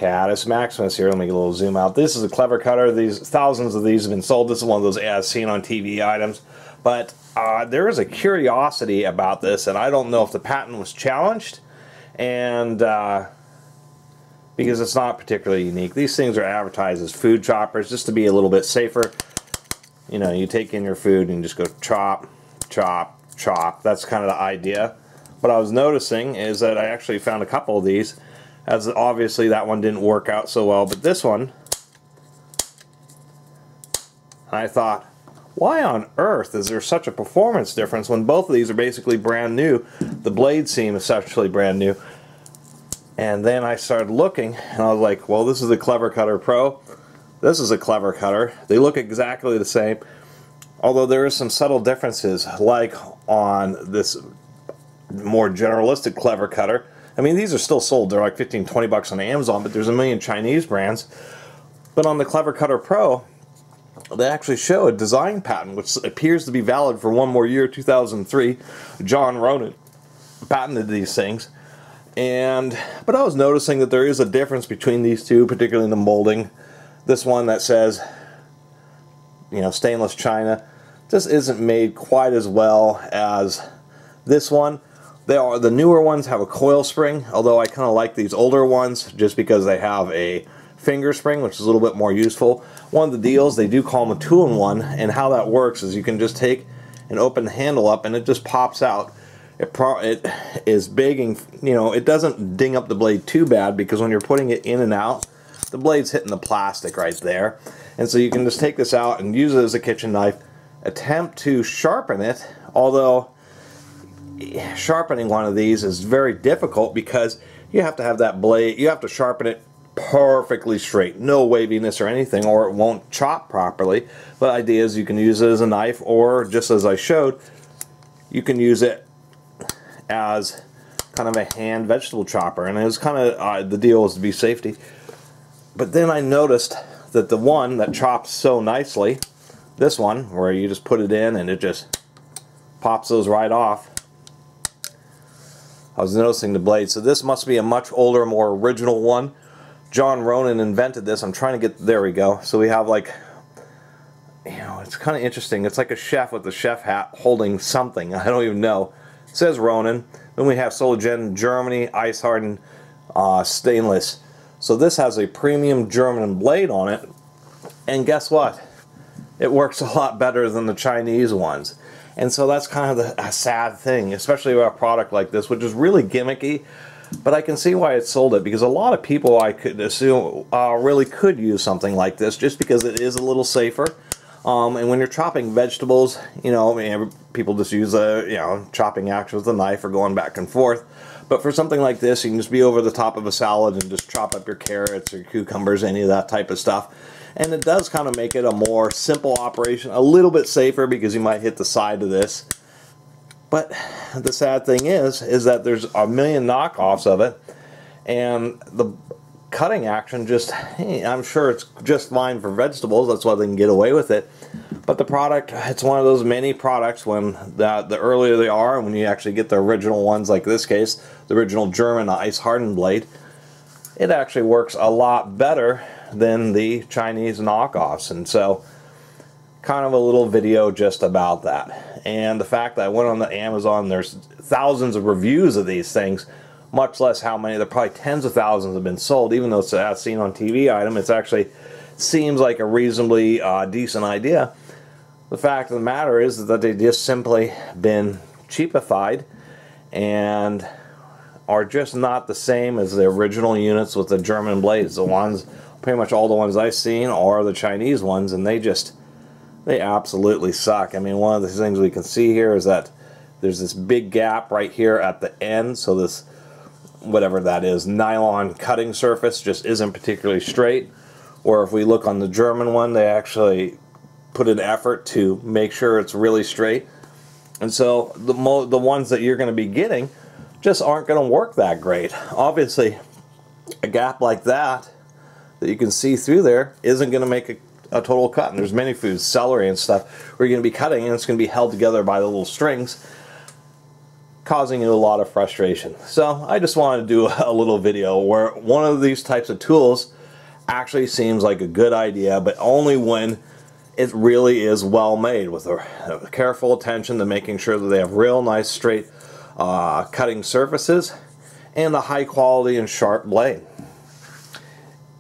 Catus Maximus here. Let me get a little zoom out. This is a clever cutter. These thousands of these have been sold. This is one of those as seen on TV items. But there is a curiosity about this, and I don't know if the patent was challenged, and because it's not particularly unique. These things are advertised as food choppers just to be a little bit safer. You know, you take in your food and just go chop, chop, chop. That's kind of the idea. What I was noticing is that I actually found a couple of these, as obviously that one didn't work out so well, but this one, I thought, why on earth is there such a performance difference when both of these are basically brand new? The blades seem essentially brand new. And then I started looking, and I was like, well, this is a Clever Cutter Pro. This is a Clever Cutter. They look exactly the same, although there is some subtle differences, like on this more generalistic Clever Cutter. I mean, these are still sold. They're like 15, 20 bucks on Amazon, but there's a million Chinese brands. But on the Clever Cutter Pro, they actually show a design patent, which appears to be valid for one more year, 2003. John Ronan patented these things. But I was noticing that there is a difference between these two, particularly in the molding. This one that says, you know, stainless china, just isn't made quite as well as this one. The newer ones have a coil spring, although I kind of like these older ones just because they have a finger spring, which is a little bit more useful. One of the deals, they do call them a 2-in-1, and how that works is you can just take and open the handle up and it just pops out. It is big, and you know, it doesn't ding up the blade too bad, because when you're putting it in and out, the blade's hitting the plastic right there. And so you can just take this out and use it as a kitchen knife, attempt to sharpen it, although sharpening one of these is very difficult because you have to have that blade, you have to sharpen it perfectly straight, no waviness or anything, or it won't chop properly. But the idea is you can use it as a knife, or just as I showed, you can use it as kind of a hand vegetable chopper. And it was kind of the deal was to be safety. But then I noticed that the one that chops so nicely, this one where you just put it in and it just pops those right off, I was noticing the blade. So this must be a much older, more original one. John Ronan invented this. I'm trying to get, there we go. So we have, like, you know, it's kind of interesting. It's like a chef with a chef hat holding something. I don't even know. It says Ronan. Then we have Sologen Germany, ice hardened stainless. So this has a premium German blade on it. And guess what? It works a lot better than the Chinese ones. And so that's kind of a sad thing, especially with a product like this, which is really gimmicky. But I can see why it sold it, because a lot of people, I could assume, really could use something like this, just because it is a little safer. And when you're chopping vegetables, you know, I mean, people just use a, you know, chopping action with a knife or going back and forth. But for something like this, you can just be over the top of a salad and just chop up your carrots or cucumbers, any of that type of stuff. And it does kind of make it a more simple operation, a little bit safer, because you might hit the side of this. But the sad thing is that there's a million knockoffs of it, and the cutting action just, hey, I'm sure it's just fine for vegetables, that's why they can get away with it. But the product, it's one of those many products when the earlier they are, and when you actually get the original ones, like this case, the original German ice hardened blade, it actually works a lot better than the Chinese knockoffs. And so, kind of a little video just about that. And the fact that I went on the Amazon, there's thousands of reviews of these things, much less how many, there probably tens of thousands have been sold. Even though it's a seen on TV item, it's actually seems like a reasonably decent idea. The fact of the matter is that they just simply been cheapified and are just not the same as the original units with the German blades. The ones, pretty much all the ones I've seen are the Chinese ones, and they absolutely suck. I mean, one of the things we can see here is that there's this big gap right here at the end, so this, whatever that is, nylon cutting surface just isn't particularly straight. Or if we look on the German one, they actually put an effort to make sure it's really straight. And so the ones that you're going to be getting just aren't going to work that great. Obviously, a gap like that you can see through there isn't going to make a total cut. And there's many foods, celery and stuff, where you're going to be cutting and it's going to be held together by the little strings. causing you a lot of frustration. So I just wanted to do a little video where one of these types of tools actually seems like a good idea, but only when it really is well made, with a careful attention to making sure that they have real nice straight cutting surfaces and a high quality and sharp blade.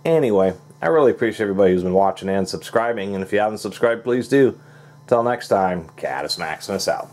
Anyway, I really appreciate everybody who's been watching and subscribing, and if you haven't subscribed, please do. Till next time, Catus Maximus out.